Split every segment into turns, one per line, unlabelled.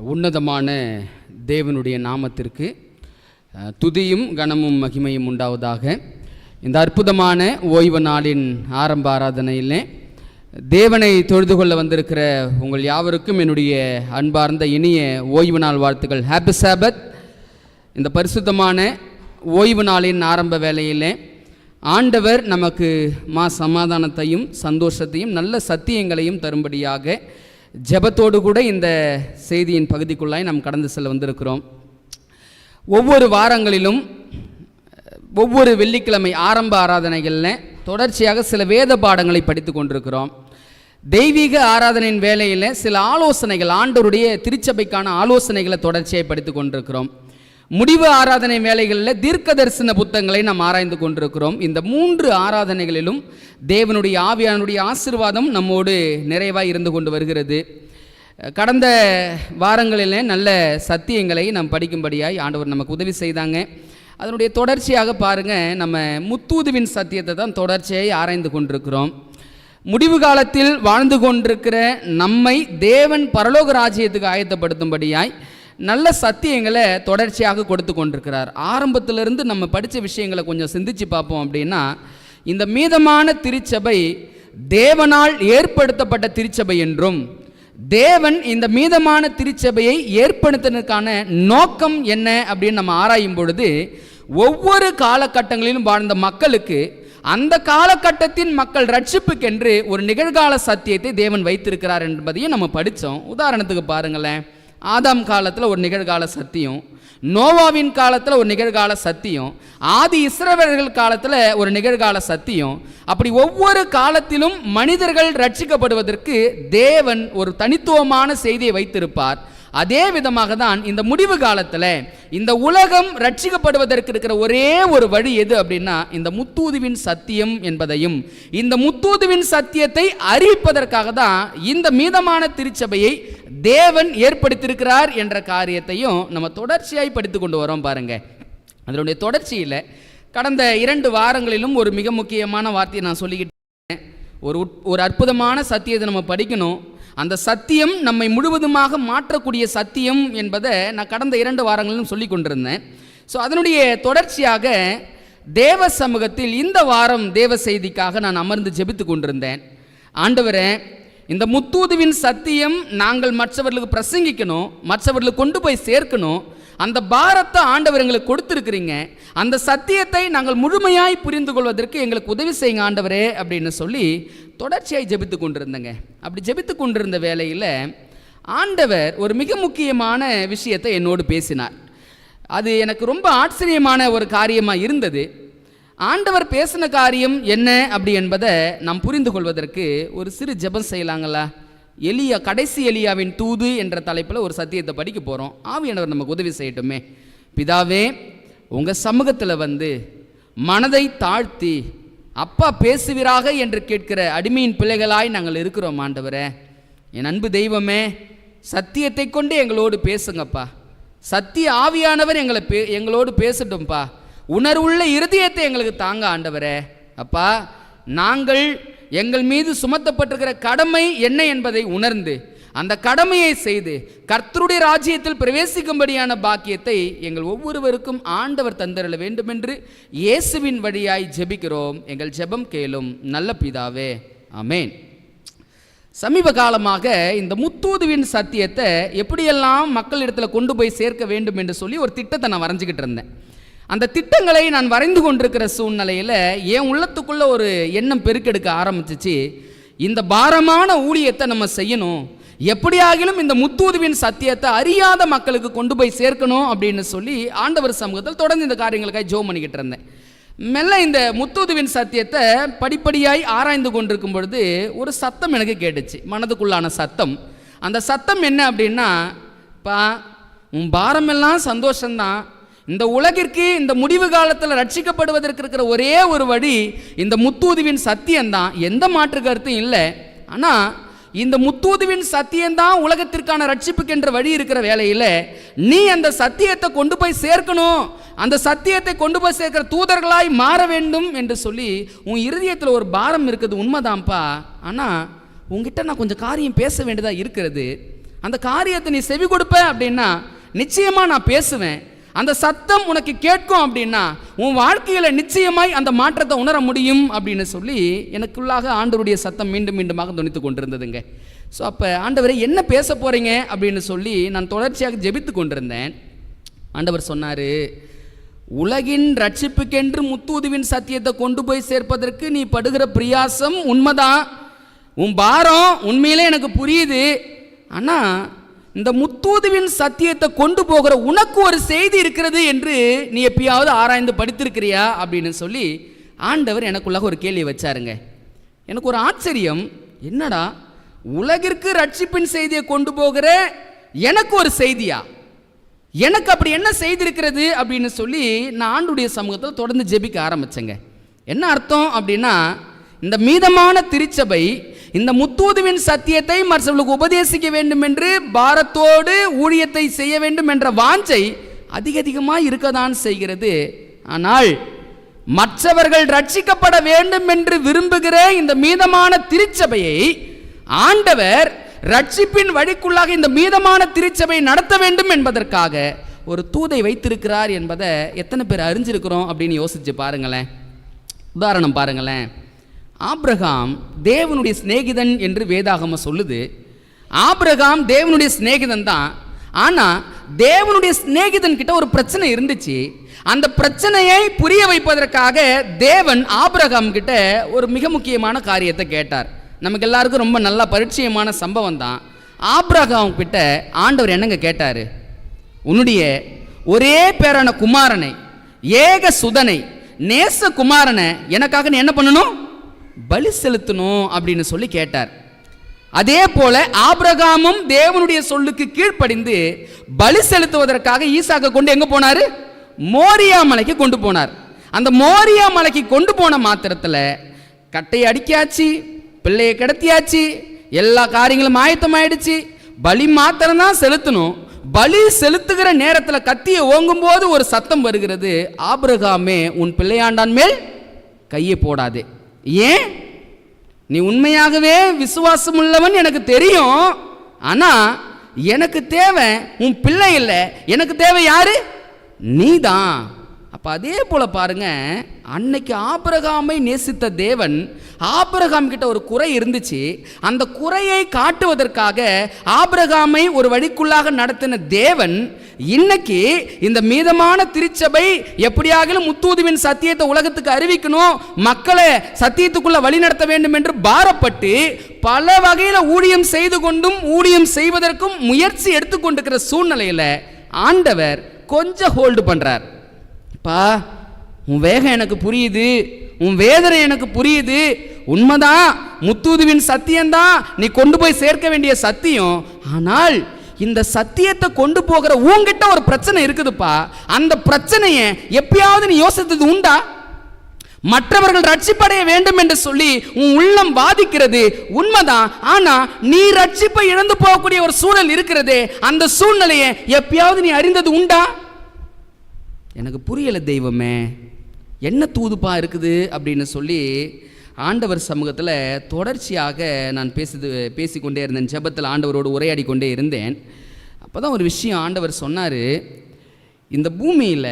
உன்னதமான தேவனுடைய நாமத்திற்கு துதியும் கனமும் மகிமையும் உண்டாவதாக. இந்த அற்புதமான ஓய்வு நாளின் ஆரம்ப ஆராதனையிலே தேவனை தொழுது கொள்ள வந்திருக்கிற உங்கள் யாவருக்கும் என்னுடைய அன்பார்ந்த இனிய ஓய்வு நாள் வாழ்த்துக்கள். ஹாப்பி சாபத். இந்த பரிசுத்தமான ஓய்வு நாளின் ஆரம்ப வேளையிலே ஆண்டவர் நமக்கு சமாதானத்தையும் சந்தோஷத்தையும் நல்ல சத்தியங்களையும் தரும்படியாக ஜெபத்தோடு கூட இந்த செய்தியின் பகுதிக்குள்ளாய் நாம் கடந்து செல்ல வந்திருக்கிறோம். ஒவ்வொரு வாரங்களிலும் ஒவ்வொரு வெள்ளிக்கிழமை ஆரம்ப ஆராதனைகளில் தொடர்ச்சியாக சில வேத பாடங்களை படித்து கொண்டிருக்கிறோம். தெய்வீக ஆராதனையின் வேளையில் சில ஆலோசனைகள், ஆண்டவருடைய திருச்சபைக்கான ஆலோசனைகளை தொடர்ச்சியாக படித்து கொண்டிருக்கிறோம். முடிவு ஆராதனை வேளைகளில் தீர்க்க தரிசன புத்தகங்களை நாம் ஆராய்ந்து கொண்டிருக்கிறோம். இந்த 3 ஆராதனைகளிலும் தேவனுடைய ஆவியானுடைய ஆசீர்வாதம் நம்மோடு நிறைவாக இருந்து கொண்டு வருகிறது. கடந்த வாரங்களில் நல்ல சத்தியங்களை நாம் படிக்கும்படியாய் ஆண்டவர் நமக்கு உதவி செய்தாங்க. அதனுடைய தொடர்ச்சியாக பாருங்கள், நம்ம முத்தூதுவின் சத்தியத்தை தான் தொடர்ச்சியை ஆராய்ந்து கொண்டிருக்கிறோம். முடிவு காலத்தில் வாழ்ந்து கொண்டிருக்கிற நம்மை தேவன் பரலோக ராஜ்யத்துக்கு ஆயத்தப்படுத்தும்படியாய் நல்ல சத்தியங்களை தொடர்ச்சியாக கொடுத்து கொண்டிருக்கிறார். ஆரம்பத்திலிருந்து நம்ம படித்த விஷயங்களை கொஞ்சம் சிந்திச்சு பார்ப்போம் அப்படின்னா, இந்த மீதமான திருச்சபை தேவனால் ஏற்படுத்தப்பட்ட திருச்சபை என்றும், தேவன் இந்த மீதமான திருச்சபையை ஏற்படுத்தினதுக்கான நோக்கம் என்ன அப்படின்னு நம்ம ஆராயும் பொழுது, ஒவ்வொரு காலகட்டங்களிலும் வாழ்ந்த மக்களுக்கு அந்த காலகட்டத்தின் மக்கள் ரட்சிப்புக்கென்று ஒரு நிகழ்கால சத்தியத்தை தேவன் வைத்திருக்கிறார் என்பதையும் நம்ம படித்தோம். உதாரணத்துக்கு பாருங்களேன், ஆதாம் காலத்தில் ஒரு நிகழ்கால சத்தியம், நோவாவின் காலத்தில் ஒரு நிகழ்கால சத்தியம், ஆதி இஸ்ரவேலர்கள் காலத்தில் ஒரு நிகழ்கால சத்தியம். அப்படி ஒவ்வொரு காலத்திலும் மனிதர்கள் ரட்சிக்கப்படுவதற்கு தேவன் ஒரு தனித்துவமான செய்தியை வைத்திருப்பார். அதே விதமாக தான் இந்த முடிவு காலத்தில் இந்த உலகம் ரட்சிக்கப்படுவதற்கு இருக்கிற ஒரே ஒரு வழி எது அப்படின்னா, இந்த முத்தூதுவின் சத்தியம் என்பதையும், இந்த முத்தூதுவின் சத்தியத்தை அறிவிப்பதற்காக தான் இந்த மீதமான திருச்சபையை தேவன் ஏற்படுத்தியிருக்கிறார் என்ற காரியத்தையும் நம்ம தொடர்ச்சியாய் படித்து கொண்டு வரோம். பாருங்க, அதனுடைய தொடர்ச்சியில் கடந்த 2 வாரங்களிலும் ஒரு மிக முக்கியமான வார்த்தையை நான் சொல்லிக்கிட்டேன். ஒரு அற்புதமான சத்தியத்தை நம்ம படிக்கணும். அந்த சத்தியம் நம்மை முழுவதுமாக மாற்றக்கூடிய சத்தியம் என்பதை நான் கடந்த 2 வாரங்களிலும் சொல்லி கொண்டிருந்தேன். ஸோ அதனுடைய தொடர்ச்சியாக தேவ சமூகத்தில் இந்த வாரம் தேவ செய்திக்காக நான் அமர்ந்து ஜெபித்து கொண்டிருந்தேன். ஆண்டவரே, இந்த முத்தூதுவின் சத்தியம் நாங்கள் மற்றவர்களுக்கு பிரசங்கிக்கணும், மற்றவர்களுக்கு கொண்டு போய் சேர்க்கணும். அந்த பாரத்தை ஆண்டவர் எங்களுக்கு கொடுத்துருக்குறீங்க. அந்த சத்தியத்தை நாங்கள் முழுமையாய் புரிந்து கொள்வதற்கு எங்களுக்கு உதவி செய்யுங்க ஆண்டவரே அப்படின்னு சொல்லி தொடர்ச்சியாய் ஜெபித்து கொண்டிருந்தேங்க. அப்படி ஜெபித்து கொண்டிருந்த வேளையில் ஆண்டவர் ஒரு மிக முக்கியமான விஷயத்தை என்னோடு பேசினார். அது எனக்கு ரொம்ப ஆச்சரியமான ஒரு காரியமாக இருந்தது. ஆண்டவர் பேசின காரியம் என்ன அப்படி என்பதை நாம் புரிந்து கொள்வதற்கு ஒரு சிறு ஜெபம் செய்யலாங்களா? எலியா, கடைசி எலியாவின் தூது என்ற தலைப்பில் ஒரு சத்தியத்தை படிக்க போகிறோம். ஆவியானவர் நமக்கு உதவி செய்யட்டுமே. பிதாவே, உங்கள் சமூகத்தில் வந்து மனதை தாழ்த்தி அப்பா பேசுவீராக என்று கேட்கிற அடிமையின் பிள்ளைகளாய் நாங்கள் இருக்கிறோம். ஆண்டவரே, என் அன்பு தெய்வமே, சத்தியத்தை கொண்டு எங்களோடு பேசுங்கப்பா. சத்திய ஆவியானவர் எங்களோடு பேசட்டும்பா. உணர்வுள்ள இருதயத்தை எங்களுக்கு தாங்க ஆண்டவரே. அப்பா, நாங்கள் எங்கள் மீது சுமத்தப்பட்டிருக்கிற கடமை என்ன என்பதை உணர்ந்து அந்த கடமையை செய்து கர்த்தருடைய ராஜ்யத்தில் பிரவேசிக்கும்படியான பாக்கியத்தை எங்கள் ஒவ்வொருவருக்கும் ஆண்டவர் தந்தரல வேண்டும் என்று இயேசுவின் வழியாய் ஜெபிக்கிறோம். எங்கள் ஜெபம் கேளும் நல்ல பிதாவே, ஆமேன். சமீப காலமாக இந்த முத்தூதுவின் சத்தியத்தை எப்படியெல்லாம் மக்களிடத்தில் கொண்டு போய் சேர்க்க வேண்டும் என்று சொல்லி ஒரு திட்டத்தை நான் வரைஞ்சிக்கிட்டு இருந்தேன். அந்த திட்டங்களை நான் வரைந்து கொண்டிருக்கிற சூழ்நிலையில் என் உள்ளத்துக்குள்ளே ஒரு எண்ணம் பெருக்கெடுக்க ஆரம்பிச்சிச்சு. இந்த பாரமான ஊழியத்தை நம்ம செய்யணும், எப்படியாகிலும் இந்த முத்தூதுவின் சத்தியத்தை அறியாத மக்களுக்கு கொண்டு போய் சேர்க்கணும் அப்படின்னு சொல்லி ஆண்டவர் சமூகத்தில் தொடர்ந்து இந்த காரியங்களுக்காக ஜெபம் பண்ணிக்கிட்டு இருந்தேன். மெல்ல இந்த முத்தூதுவின் சத்தியத்தை படிப்படியாய் ஆராய்ந்து கொண்டிருக்கும் பொழுது ஒரு சத்தம் எனக்கு கேட்டுச்சு, மனதுக்குள்ளான சத்தம். அந்த சத்தம் என்ன அப்படின்னா, பா, உன் பாரமெல்லாம் சந்தோஷம்தான். இந்த உலகிற்கு இந்த முடிவு காலத்தில் ரட்சிக்கப்படுவதற்கு இருக்கிற ஒரே ஒரு வழி இந்த முத்தூதுவின் சத்தியம்தான், எந்த மாற்று கருத்தும் இல்லை. ஆனால் இந்த முத்தூதுவின் சத்தியம்தான் உலகத்திற்கான ரட்சிப்புக்கு என்ற வழி இருக்கிற வேளையில் நீ அந்த சத்தியத்தை கொண்டு போய் சேர்க்கணும், அந்த சத்தியத்தை கொண்டு போய் சேர்க்கிற தூதர்களாய் மாற வேண்டும் என்று சொல்லி உன் இருதயத்தில் ஒரு பாரம் இருக்குது, உண்மைதான்ப்பா. ஆனால் உங்ககிட்ட நான் கொஞ்சம் காரியம் பேச வேண்டியதாக இருக்கிறது. அந்த காரியத்தை நீ செவி கொடுப்ப அப்படின்னா நிச்சயமா நான் பேசுவேன், அந்த சத்தம் உனக்கு கேட்கும் அப்படின்னா உன் வாழ்க்கையில் நிச்சயமாய் அந்த மாற்றத்தை உணர முடியும் அப்படின்னு சொல்லி எனக்குள்ளாக ஆண்டவருடைய சத்தம் மீண்டும் மீண்டுமாக தொனித்து கொண்டிருந்ததுங்க. ஸோ அப்போ ஆண்டவரை என்ன பேச போகிறீங்க அப்படின்னு சொல்லி நான் தொடர்ச்சியாக ஜெபித்து கொண்டிருந்தேன். ஆண்டவர் சொன்னார், உலகின் ரட்சிப்புக்கென்று முத்தூதுவின் சத்தியத்தை கொண்டு போய் சேர்ப்பதற்கு நீ படுகிற பிரயாசம் உண்மைதான், உன் பாரம் உண்மையிலே எனக்கு புரியுது. ஆனால் இந்த முத்தூதுவின் சத்தியத்தை கொண்டு போகிற உனக்கு ஒரு செய்தி இருக்கிறது என்று நீ எப்பயாவது ஆராய்ந்து படித்திருக்கிறியா அப்படின்னு சொல்லி ஆண்டவர் எனக்குள்ளாக ஒரு கேள்வி வச்சாருங்க. எனக்கு ஒரு ஆச்சரியம், என்னடா உலகிற்கு ரட்சிப்பின் செய்தியை கொண்டு போகிற எனக்கு ஒரு செய்தியா, எனக்கு அப்படி என்ன செய்தி இருக்கிறது அப்படின்னு சொல்லி நான் ஆண்டுடைய சமூகத்தில் தொடர்ந்து ஜெபிக்க ஆரம்பிச்சேங்க. என்ன அர்த்தம் அப்படின்னா, இந்த மீதமான திருச்சபை இந்த முத்தூதுவின் சத்தியத்தை மற்றவர்களுக்கு உபதேசிக்க வேண்டும் என்று பாரத்தோடு ஊழியத்தை செய்ய வேண்டும் என்ற வாஞ்சை அதிகமாக இருக்கத்தான் செய்கிறது. ஆனால் மற்றவர்கள் ரட்சிக்கப்பட வேண்டும் என்று விரும்புகிற இந்த மீதமான திருச்சபையை ஆண்டவர் ரட்சிப்பின் வழிக்குள்ளாக இந்த மீதமான திருச்சபை நடத்த வேண்டும் என்பதற்காக ஒரு தூதை வைத்திருக்கிறார் என்பதை எத்தனை பேர் அறிஞ்சிருக்கிறோம் அப்படின்னு யோசிச்சு பாருங்களேன். உதாரணம் பாருங்களேன், ஆபிரகாம் தேவனுடைய சிநேகிதன் என்று வேதாகமம் சொல்லுது. ஆபிரகாம் தேவனுடைய சிநேகிதன் தான். ஆனால் தேவனுடைய சிநேகிதன் கிட்ட ஒரு பிரச்சனை இருந்துச்சு. அந்த பிரச்சனையை புரிய வைப்பதற்காக தேவன் ஆபிரகாம் கிட்ட ஒரு மிக முக்கியமான காரியத்தை கேட்டார். நமக்கு எல்லாருக்கும் ரொம்ப நல்ல பரிச்சயமான சம்பவம் தான். ஆபிரகாம் கிட்ட ஆண்டவர் என்னங்க கேட்டார்? உன்னுடைய ஒரே பேரான குமாரனை, ஏக சுதனை, நேச குமாரனை எனக்காக நீ என்ன பண்ணணும்? பலி செலுத்தணும் அப்படின்னு சொல்லி கேட்டார். அதே போல ஆபிரகாமும் தேவனுடைய சொல்லுக்கு கீழ்ப்படிந்து பலி செலுத்துவதற்காக ஈசாக்கை கொண்டு எங்க போனாரு? மோரியா மலைக்கு கொண்டு போனார். அந்த மோரியா மலைக்கு கொண்டு போன மாத்திரத்தில் கட்டையை அடிக்காச்சு, பிள்ளையை கிடத்தியாச்சு, எல்லா காரியங்களும் ஆயத்தமாயிடுச்சு. பலி மாத்திரம் தான் செலுத்தணும். பலி செலுத்துகிற நேரத்தில் கத்தியை ஓங்கும் போது ஒரு சத்தம் வருகிறது, ஆபிரகாமே உன் பிள்ளையாண்டான் மேல் கையை போடாதே. ஏன்? நீ உண்மையாகவே விசுவாசம் உள்ளவன் எனக்கு தெரியும். ஆனா எனக்கு தேவை உன் பிள்ளை இல்லை, எனக்கு தேவை யாரு? நீதான். அப்ப அதே போல பாருங்க, அன்னைக்கு ஆபிரகாமை நேசித்த தேவன் ஆபிரகாம் கிட்ட ஒரு குறை இருந்துச்சு. அந்த குறையை காட்டுவதற்காக ஆபிரகாமை ஒரு வழிக்குள்ளாக நடத்தின தேவன் இன்னைக்கு இந்த மீதமான திருச்சபை எப்படியாகிலும் முத்தூதுவின் சத்தியத்தை உலகத்துக்கு அறிவிக்கணும், மக்களை சத்தியத்துக்குள்ள வழி நடத்த வேண்டும் என்று பாரப்பட்டு பல வகையில ஊழியம் செய்து கொண்டும் ஊழியம் செய்வதற்கும் முயற்சி எடுத்துக்கொண்டிருக்கிற சூழ்நிலையில ஆண்டவர் கொஞ்சம் ஹோல்டு பண்றார். பா, உன் வேகம் எனக்கு புரியுது, உன் வேதனை எனக்கு புரியுது, உண்மைதான், முத்தூதுவின் சத்தியம்தான் நீ கொண்டு போய் சேர்க்க வேண்டிய சத்தியம். ஆனால் இந்த சத்தியத்தை கொண்டு போகிற உன்கிட்ட ஒரு பிரச்சனை இருக்குதுப்பா. அந்த பிரச்சனையை எப்பயாவது நீ யோசித்தது உண்டா? மற்றவர்கள் ரட்சிப்படைய வேண்டும் என்று சொல்லி உன் உள்ளம் வாதிக்கிறது உண்மைதான். ஆனா நீ ரட்சிப்பை இழந்து போகக்கூடிய ஒரு சூழல் இருக்கிறதே, அந்த சூழ்நிலையை எப்பயாவது நீ அறிந்தது உண்டா? எனக்கு புரியலை தெய்வமே, என்ன தூதுப்பா இருக்குது அப்படின்னு சொல்லி ஆண்டவர் சமூகத்தில் தொடர்ச்சியாக நான் பேசிக்கொண்டே இருந்தேன். ஜெபத்தில் ஆண்டவரோடு உரையாடி கொண்டே இருந்தேன். அப்போ தான் ஒரு விஷயம் ஆண்டவர் சொன்னார், இந்த பூமியில்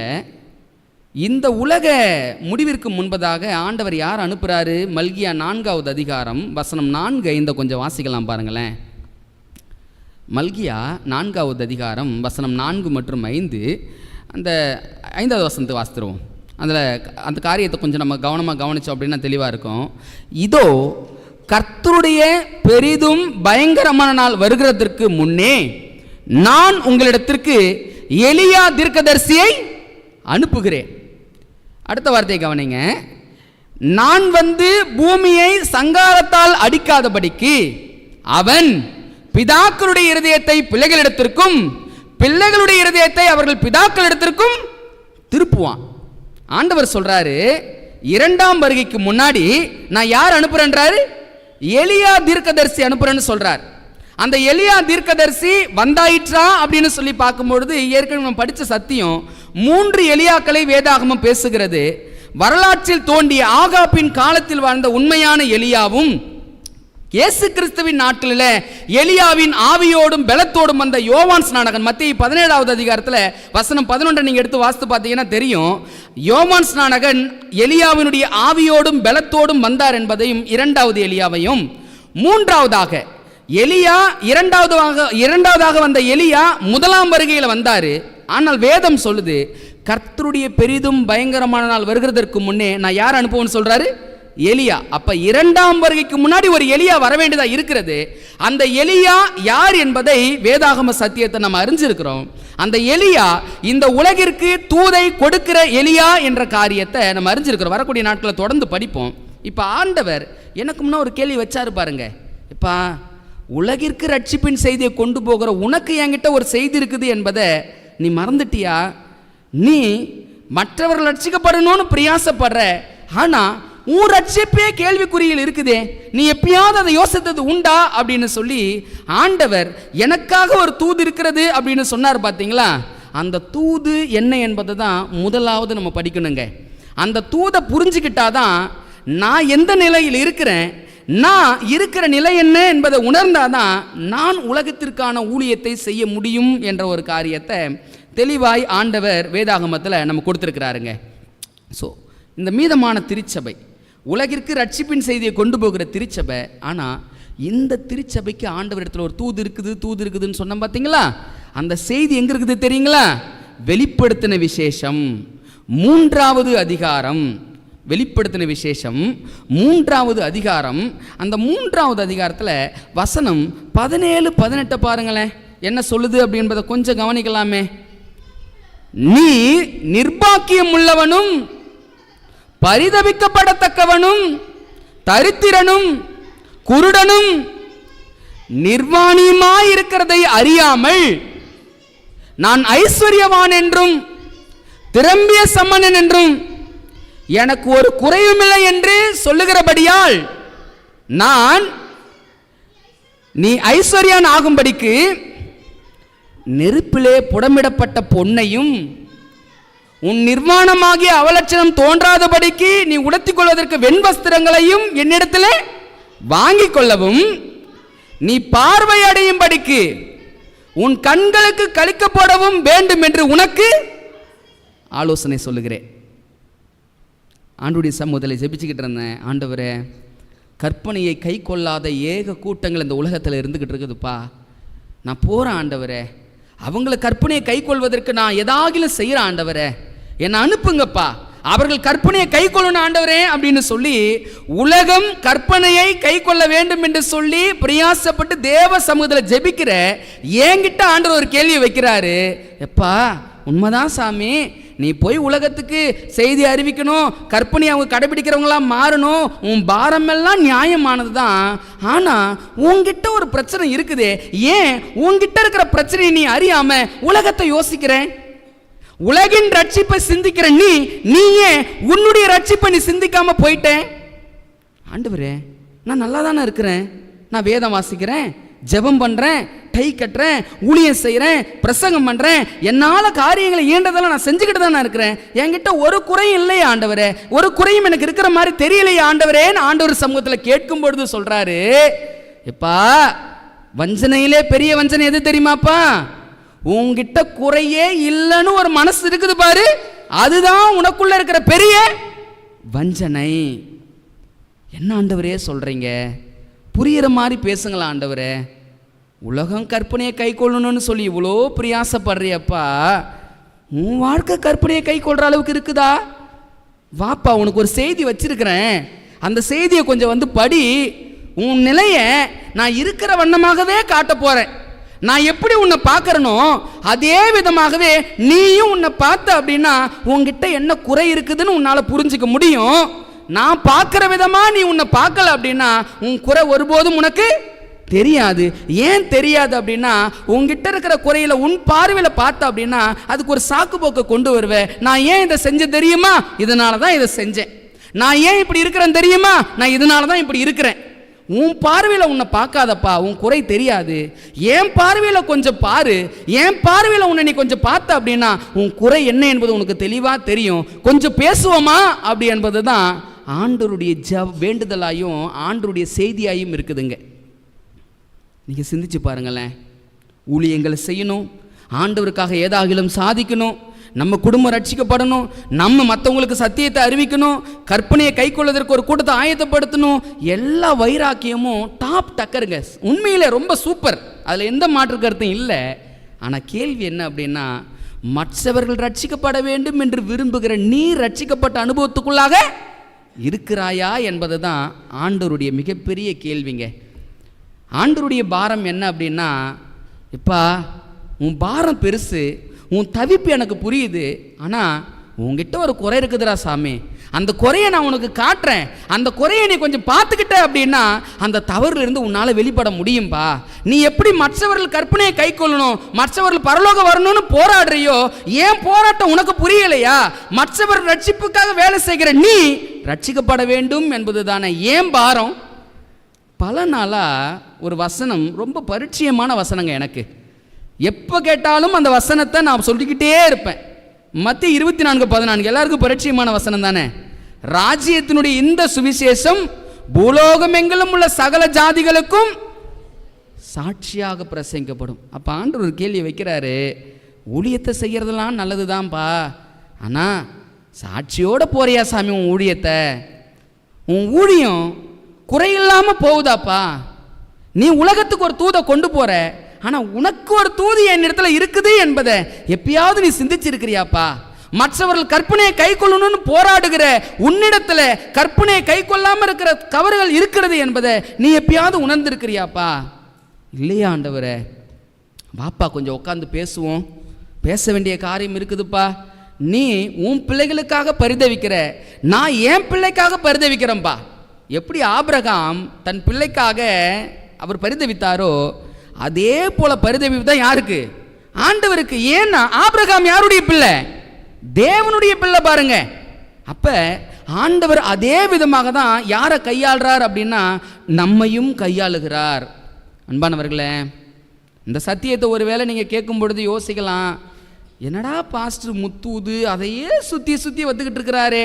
இந்த உலக முடிவிற்கு முன்பதாக ஆண்டவர் யார் அனுப்புகிறாரு? மல்கியா 4வது அதிகாரம் வசனம் 4-5 கொஞ்சம் வாசிக்கலாம் பாருங்களேன். மல்கியா 4வது அதிகாரம் வசனம் 4 மற்றும் 5, அந்த 5வது வசனத்தை வாசித்துருவோம். அதில் அந்த காரியத்தை கொஞ்சம் நம்ம கவனமாக கவனித்தோம் அப்படின்னா தெளிவாக இருக்கும். இதோ கர்த்தருடைய பெரிதும் பயங்கரமான நாள் வருகிறதற்கு முன்னே நான் உங்களிடத்திற்கு எலியா தீர்க்கதரிசியை அனுப்புகிறேன். அடுத்த வார்த்தையை கவனிங்க. நான் வந்து பூமியை சங்காரத்தால் அடிக்காதபடிக்கு அவன் பிதாக்களுடைய இருதயத்தை பிள்ளைகளிடத்திற்கும் பிள்ளைகளுடைய இருதயத்தை அவர்கள் பிதாக்களிடத்திற்கும் திருப்புவான். ஆண்டவர் சொல்றாரு, 2ஆம் வருகைக்கு முன்னாடி நான் யார் அனுப்புறேன்றாரு? எலியா தீர்க்கதரிசி அனுப்புறேன்னு சொல்றார். அந்த எலியா தீர்க்கதரிசி வந்தாயிற்றா அப்படின்னு சொல்லி பார்க்கும்பொழுது ஏற்கனவே நம்ம படித்த சத்தியம் 3 எலியாக்களை வேதாகமம் பேசுகிறது. வரலாற்றில் தோண்டிய ஆகாபின் காலத்தில் வாழ்ந்த உண்மையான எலியாவும், இயேசு கிறிஸ்துவின் நாட்களில் எலியாவின் ஆவியோடும் பலத்தோடும் வந்த யோவான் ஸ்நானகன், மத்திய 17வது அதிகாரத்தில் வசனம் 11 நீங்க எடுத்து வாசித்து பார்த்தீங்கன்னா தெரியும். யோவான் ஸ்நானகன் எலியாவினுடைய ஆவியோடும் பலத்தோடும் வந்தார் என்பதையும், இரண்டாவது எலியாவையும், மூன்றாவதாக எலியா இரண்டாவதாக வந்த எலியா முதலாம் வருகையில் வந்தாரு. ஆனால் வேதம் சொல்லுது கர்த்தருடைய பெரிதும் பயங்கரமான நாள் வருகிறதற்கு முன்னே நான் யார் அனுப்புவேன்னு சொல்றாரு? எலியா. அப்ப இரண்டாம் வருகைக்கு முன்னாடி ஒரு எலியா வர வேண்டியதா இருக்கிறது. அந்த எலியா யார் என்பதை வேதாகம சத்தியத்தை நம்ம அறிஞ்சிருக்கிறோம். அந்த எலியா இந்த உலகிற்கு தூதை கொடுக்கிற எலியா என்ற காரியத்தை நம்ம அறிஞ்சிருக்கிறோம். வரக்கூடிய நாட்களை தொடர்ந்து படிப்போம். இப்ப ஆண்டவர் எனக்கு முன்ன ஒரு கேள்வி வச்சாரு பாருங்க. இப்ப உலகிற்கு ரட்சிப்பின் செய்தியை கொண்டு போகிற உனக்கு என்கிட்ட ஒரு செய்தி இருக்குது என்பதை நீ மறந்துட்டியா? நீ மற்றவர்கள் ரட்சிக்கப்படணும்னு பிரயாசப்படுற, ஆனா உன் ரட்சிப்பே கேள்விக்குறியில் இருக்குதே, நீ எப்பயாவது அதை யோசித்தது உண்டா அப்படின்னு சொல்லி ஆண்டவர் எனக்காக ஒரு தூது இருக்கிறது அப்படின்னு சொன்னார். பார்த்தீங்களா? அந்த தூது என்ன என்பதை தான் முதலாவது நம்ம படிக்கணுங்க. அந்த தூதை புரிஞ்சுக்கிட்டாதான் நான் எந்த நிலையில் இருக்கிறேன், நான் இருக்கிற நிலை என்ன என்பதை உணர்ந்தாதான் நான் உலகத்திற்கான ஊழியத்தை செய்ய முடியும் என்ற ஒரு காரியத்தை தெளிவாய் ஆண்டவர் வேதாகமத்தில் நம்ம கொடுத்துருக்கிறாருங்க. ஸோ இந்த மீதமான திருச்சபை உலகிற்கு ரட்சிப்பின் செய்தியை கொண்டு போகிற திருச்சபை. ஆனால் இந்த திருச்சபைக்கு ஆண்டவர் இடத்துல ஒரு தூது இருக்குதுன்னு சொன்னோம் பார்த்தீங்களா? அந்த செய்தி எங்கே இருக்குது தெரியுங்களா? வெளிப்படுத்தின விசேஷம் 3வது அதிகாரம். வெளிப்படுத்தின விசேஷம் 3வது அதிகாரம். அந்த 3வது அதிகாரத்தில் வசனம் 17, 18 பாருங்களேன், என்ன சொல்லுது அப்படின்றத கொஞ்சம் கவனிக்கலாமே. நீ நிர்பாக்கியம் உள்ளவனும் பரிதபிக்கப்படத்தக்கவனும் தரித்திரனும் குருடனும் நிர்வாணியுமாயிருக்கிறதை அறியாமல் நான் ஐஸ்வர்யவான் என்றும் திரம்பிய சம்மனன் என்றும் எனக்கு ஒரு குறையுமில்லை என்று சொல்லுகிறபடியால் நான் நீ ஐஸ்வர்யான் ஆகும்படிக்கு நெருப்பிலே புடமிடப்பட்ட பொன்னையும் உன் நிர்வாணமாகிய அவலட்சணம் தோன்றாதபடிக்கு நீ உடுத்திக் கொள்வதற்கு வெண்வஸ்திரங்களையும் என்னிடத்திலே வாங்கிக் கொள்ளவும், நீ பார்வை அடையும்படிக்கு உன் கண்களுக்கு கழிக்கப்படவும் வேண்டும் என்று உனக்கு ஆலோசனை சொல்லுகிறேன். ஆண்டுடைய சமூகத்தில் ஜெபிச்சுக்கிட்டு இருந்தேன். ஆண்டவரே, கற்பனையை கை கொள்ளாத ஏக கூட்டங்கள் இந்த உலகத்தில் இருந்துக்கிட்டு இருக்குதுப்பா. நான் போகிறேன் ஆண்டவரே, அவங்கள கற்பனையை கை கொள்வதற்கு நான் எதாகிலும் செய்கிறேன் ஆண்டவரே, என்னை அனுப்புங்கப்பா, அவர்கள் கற்பனையை கை கொள்ளணும் ஆண்டவரே அப்படின்னு சொல்லி உலகம் கற்பனையை கை கொள்ள வேண்டும் என்று சொல்லி பிரயாசப்பட்டு தேவ சமூகத்தில் ஜெபிக்கிற என்கிட்ட ஆண்டவர் ஒரு கேள்வியை வைக்கிறாரு. எப்பா, உண்மைதான் சாமி, நீ போய் உலகத்துக்கு செய்தி அறிவிக்கணும், கற்பனை அவங்க கடைபிடிக்கிறவங்களாம் மாறணும், உன் பாரமெல்லாம் நியாயமானது தான். ஆனால் உங்ககிட்ட ஒரு பிரச்சனை இருக்குது. ஏன் உங்ககிட்ட இருக்கிற பிரச்சனையை நீ அறியாம உலகத்தை யோசிக்கிறேன்? உலகின் ரட்சிப்பை சிந்திக்கிற நீ ஏன் உன்னுடைய ரட்சிப்பை நீ சிந்திக்காம போயிட்டேன்? ஆண்டவரே, நான் நல்லா தானே இருக்கிறேன், நான் வேதம் வாசிக்கிறேன், ஜெபம் பண்ணுறேன், டை கட்டுறேன், ஊழியம் செய்கிறேன், பிரசங்கம் பண்ணுறேன், என்னால் காரியங்களை இயன்றதெல்லாம் நான் செஞ்சுக்கிட்டு தான் இருக்கிறேன். என்கிட்ட ஒரு குறையும் இல்லையே ஆண்டவரே, ஒரு குறையும் எனக்கு இருக்கிற மாதிரி தெரியலையே ஆண்டவரேன்னு ஆண்டவர் சமூகத்தில் கேட்கும் பொழுது சொல்கிறாரு, எப்பா, வஞ்சனையிலே பெரிய வஞ்சனை எது தெரியுமாப்பா? உங்ககிட்ட குறையே இல்லைன்னு ஒரு மனசு இருக்குது பாரு, அதுதான் உனக்குள்ள இருக்கிற பெரிய வஞ்சனை. என்ன ஆண்டவரே சொல்கிறீங்க? புரிகிற மாதிரி பேசுங்களா ஆண்டவரே. உலகம் கற்பனையை கை கொள்ளணும்னு சொல்லி இவ்வளோ பிரயாசப்படுறியப்பா, உன் வாழ்க்கை கற்பனையை கை கொள்கிற அளவுக்கு இருக்குதா? வாப்பா, உனக்கு ஒரு செய்தி வச்சிருக்கிறேன், அந்த செய்தியை கொஞ்சம் வந்து படி. உன் நிலையை நான் இருக்கிற வண்ணமாகவே காட்ட போகிறேன். நான் எப்படி உன்னை பார்க்கறனோ அதே விதமாகவே நீயும் உன்னை பார்த்த அப்படின்னா உன்கிட்ட என்ன குறை இருக்குதுன்னு உன்னால் புரிஞ்சுக்க முடியும். நான் பார்க்குற விதமாக நீ உன்னை பார்க்கல அப்படின்னா உன் குறை ஒருபோதும் உனக்கு தெரியாது. ஏன் தெரியாது அப்படின்னா, உங்ககிட்ட இருக்கிற குறையில உன் பார்வையில் பார்த்த அப்படின்னா அதுக்கு ஒரு சாக்கு போக்கை கொண்டு வருவேன். நான் ஏன் இதை செஞ்சேன் தெரியுமா? இதனால தான் இதை செஞ்சேன். நான் ஏன் இப்படி இருக்கிறேன் தெரியுமா? நான் இதனால தான் இப்படி இருக்கிறேன். உன் பார்வையில் உன்னை பார்க்காதப்பா, உன் குறை தெரியாது. என் பார்வையில் கொஞ்சம் பாரு, என் பார்வையில் உன்னை நீ கொஞ்சம் பார்த்த அப்படின்னா உன் குறை என்ன என்பது உனக்கு தெளிவாக தெரியும். கொஞ்சம் பேசுவோமா அப்படி என்பது தான் ஆண்டவருடைய வேண்டுதலாயும் ஆண்டவருடைய செய்தியாயும் இருக்குதுங்க. நீங்கள் சிந்திச்சு பாருங்களேன். ஊழியங்களை செய்யணும், ஆண்டவருக்காக ஏதாகிலும் சாதிக்கணும், நம்ம குடும்பம் ரட்சிக்கப்படணும், நம்ம மற்றவங்களுக்கு சத்தியத்தை அறிவிக்கணும், கற்பனையை கை கொள்வதற்கு ஒரு கூட்டத்தை ஆயத்தப்படுத்தணும். எல்லா வைராக்கியமும் டாப் டக்கருங்க. உண்மையில் ரொம்ப சூப்பர், அதில் எந்த மாற்று கருத்தும் இல்லை. ஆனால் கேள்வி என்ன அப்படின்னா, மற்றவர்கள் ரட்சிக்கப்பட வேண்டும் என்று விரும்புகிற நீ ரட்சிக்கப்பட்ட அனுபவத்துக்குள்ளாக இருக்கிறாயா என்பது தான் ஆண்டவருடைய மிகப்பெரிய கேள்விங்க. ஆண்டவருடைய பாரம் என்ன அப்படின்னா, இப்பா உன் பாரம் பெருசு, உன் தவிப்பு எனக்கு புரியுது, ஆனால் உங்ககிட்ட ஒரு குறை இருக்குதுடா சாமி, அந்த குறையை நான் உனக்கு காட்டுறேன், அந்த குறையை நீ கொஞ்சம் பார்த்துக்கிட்ட அப்படின்னா அந்த தவறுலேருந்து உன்னால் வெளிப்பட முடியும்பா. நீ எப்படி மற்றவர்கள் கற்பனையை கை கொள்ளணும், மற்றவர்கள் பரலோகம் வரணும்னு போராடுறியோ, ஏன் போராட்டம் உனக்கு புரியலையா? மற்றவர்கள் ரட்சிப்புக்காக வேலை செய்கிற நீ ரட்சிக்கப்பட வேண்டும் என்பது தானே ஏன் பாரம்? பல நாளாக ஒரு வசனம் ரொம்ப பரிச்சயமான வசனங்க எனக்கு. எப்போ கேட்டாலும் அந்த வசனத்தை நான் சொல்லிக்கிட்டே இருப்பேன். மத்திய 24:14 எல்லாருக்கும் பரிச்சயமான வசனம் தானே. ராஜ்யத்தினுடைய இந்த சுவிசேஷம் பூலோகம் எங்கிலும் உள்ள சகல ஜாதிகளுக்கும் சாட்சியாக பிரசங்கிக்கப்படும். அப்போ ஆண்டவர் ஒரு கேள்வி வைக்கிறாரு, ஊழியத்தை செய்கிறதெல்லாம் நல்லது தான்ப்பா, ஆனால் சாட்சியோடு போறியா சாமி உன் ஊழியத்தை? உன் ஊழியம் குறையில்லாமல் போகுதாப்பா? நீ உலகத்துக்கு ஒரு தூதை கொண்டு போற, ஆனால் உனக்கு ஒரு தூது என் இடத்துல இருக்குது என்பதை எப்பயாவது நீ சிந்திச்சிருக்கிறியாப்பா? மற்றவர்கள் கற்பனையை கை கொள்ளணும்னு போராடுகிற உன்னிடத்துல கற்பனையை கை கொள்ளாமல் இருக்கிற தவறுகள் இருக்கிறது என்பதை நீ எப்பயாவது உணர்ந்திருக்கிறியாப்பா? இல்லையா ஆண்டவரே? வாப்பா கொஞ்சம் உட்காந்து பேசுவோம், பேச வேண்டிய காரியம் இருக்குதுப்பா. நீ உன் பிள்ளைகளுக்காக பரிதவிக்கிற, நான் என் பிள்ளைக்காக பரிதவிக்கிறேன்ப்பா. எப்படி ஆபிரகாம் தன் பிள்ளைக்காக அவர் பரிதவித்தாரோ அதே போல பரிதவிப்பு தான் யாருக்கு? ஆண்டவருக்கு. ஏன்னா ஆபிரகாம் யாருடைய பிள்ளை? தேவனுடைய பிள்ளை பாருங்க. அப்ப ஆண்டவர் அதே விதமாக தான் யாரை கையாளுறார் அப்படின்னா நம்மையும் கையாளுகிறார். அன்பானவர்களே, இந்த சத்தியத்தை ஒருவேளை நீங்கள் கேட்கும் பொழுது யோசிக்கலாம், என்னடா பாஸ்டர் முத்தூது அதையே சுற்றி சுற்றி வந்துக்கிட்டு இருக்கிறாரே,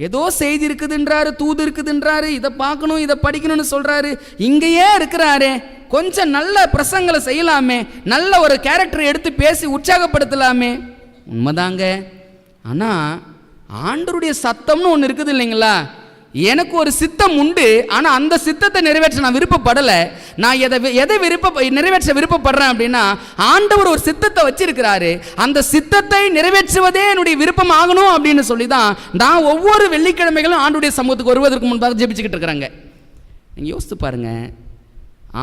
ஏதோ செய்தி இருக்குதுன்றாரு, தூது இருக்குதுன்றாரு, இதை பார்க்கணும் இதை படிக்கணும்னு சொல்கிறாரு, இங்கேயே இருக்கிறாரு, கொஞ்சம் நல்ல பிரசங்களை செய்யலாமே, நல்ல ஒரு கேரக்டரை எடுத்து பேசி உற்சாகப்படுத்தலாமே. உண்மைதாங்க. ஆனால் ஆண்டவருடைய சத்தம்னு ஒன்று இருக்குது இல்லைங்களா? எனக்கு ஒரு சித்தம் உண்டு, ஆனால் அந்த சித்தத்தை நிறைவேற்ற நான் விருப்பப்படலை. நான் எதை நிறைவேற்ற விருப்பப்படுறேன் அப்படின்னா, ஆண்டவர் ஒரு சித்தத்தை வச்சிருக்கிறாரு, அந்த சித்தத்தை நிறைவேற்றுவதே என்னுடைய விருப்பம் ஆகணும் அப்படின்னு சொல்லி தான் நான் ஒவ்வொரு வெள்ளிக்கிழமைகளும் ஆண்டவருடைய சமூகத்துக்கு வருவதற்கு முன்பாக ஜெபிச்சுக்கிட்டு இருக்கிறாங்க. நீங்கள் யோசித்து பாருங்க,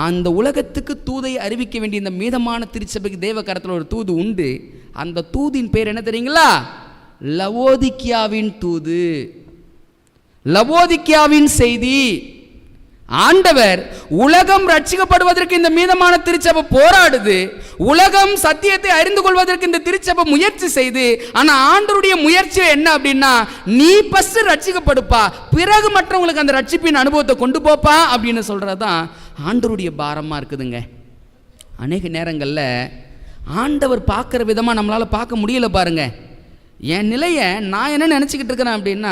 அந்த உலகத்துக்கு தூதை அறிவிக்க வேண்டிய இந்த மீதமான திருச்சபைக்கு தேவ கரத்தில் ஒரு தூது உண்டு. அந்த தூதின் பேர் என்ன தெரியுங்களா? லவோதிக்கியாவின் தூது, லவோதிக்கியாவின் செய்தி. ஆண்டவர் உலகம் ரட்சிக்கப்படுவதற்கு இந்த மீதமான திருச்சபை போராடுது, உலகம் சத்தியத்தை அறிந்து கொள்வதற்கு இந்த திருச்சபை முயற்சி செய்து. ஆனா ஆண்டவருடைய முயற்சி என்ன அப்படின்னா, நீ ஃபர்ஸ்ட் ரட்சிக்கப்படுப்பா, பிறகு மற்றவங்களுக்கு அந்த ரட்சிப்பின் அனுபவத்தை கொண்டு போப்பா அப்படின்னு சொல்றதுதான் ஆண்டவருடைய பாரமா இருக்குதுங்க. அநேக நேரங்களில் ஆண்டவர் பார்க்குற விதமாக நம்மளால் பார்க்க முடியல பாருங்க. என் நிலையை நான் என்ன நினச்சிக்கிட்டு இருக்கிறேன் அப்படின்னா,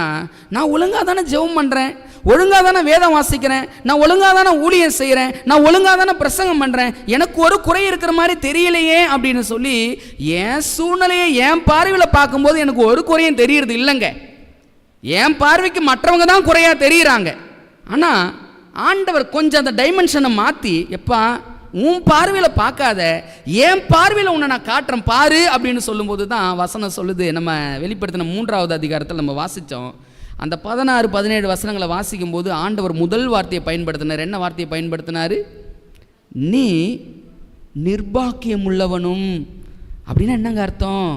நான் ஒழுங்காக தானே ஜெபம் பண்ணுறேன், ஒழுங்காக தானே வேதம் வாசிக்கிறேன், நான் ஒழுங்காக தானே ஊழியம் செய்கிறேன், நான் ஒழுங்காக தானே பிரசங்கம் பண்ணுறேன், எனக்கு ஒரு குறை இருக்கிற மாதிரி தெரியலையே அப்படின்னு சொல்லி என் சூழ்நிலையை என் பார்வையில் பார்க்கும்போது எனக்கு ஒரு குறையும் தெரியறது இல்லைங்க. என் பார்வைக்கு மற்றவங்க தான் குறையாக தெரிகிறாங்க. ஆனால் ஆண்டவர் கொஞ்சம் அந்த டைமென்ஷனை மாற்றி, எப்பா உன் பார்வையில் பார்க்காத, என் பார்வையில் உன்னை நான் காட்டுறேன் பாரு அப்படின்னு சொல்லும்போது தான் வசனம் சொல்லுது. நம்ம வெளிப்படுத்தின 3வது அதிகாரத்தில் நம்ம வாசித்தோம். அந்த 16-17 வசனங்களை வாசிக்கும் போது ஆண்டவர் முதல் வார்த்தையை பயன்படுத்தினார். என்ன வார்த்தையை பயன்படுத்தினார்? நீ நிர்பாக்கியம் உள்ளவனும். அப்படின்னா என்னங்க அர்த்தம்?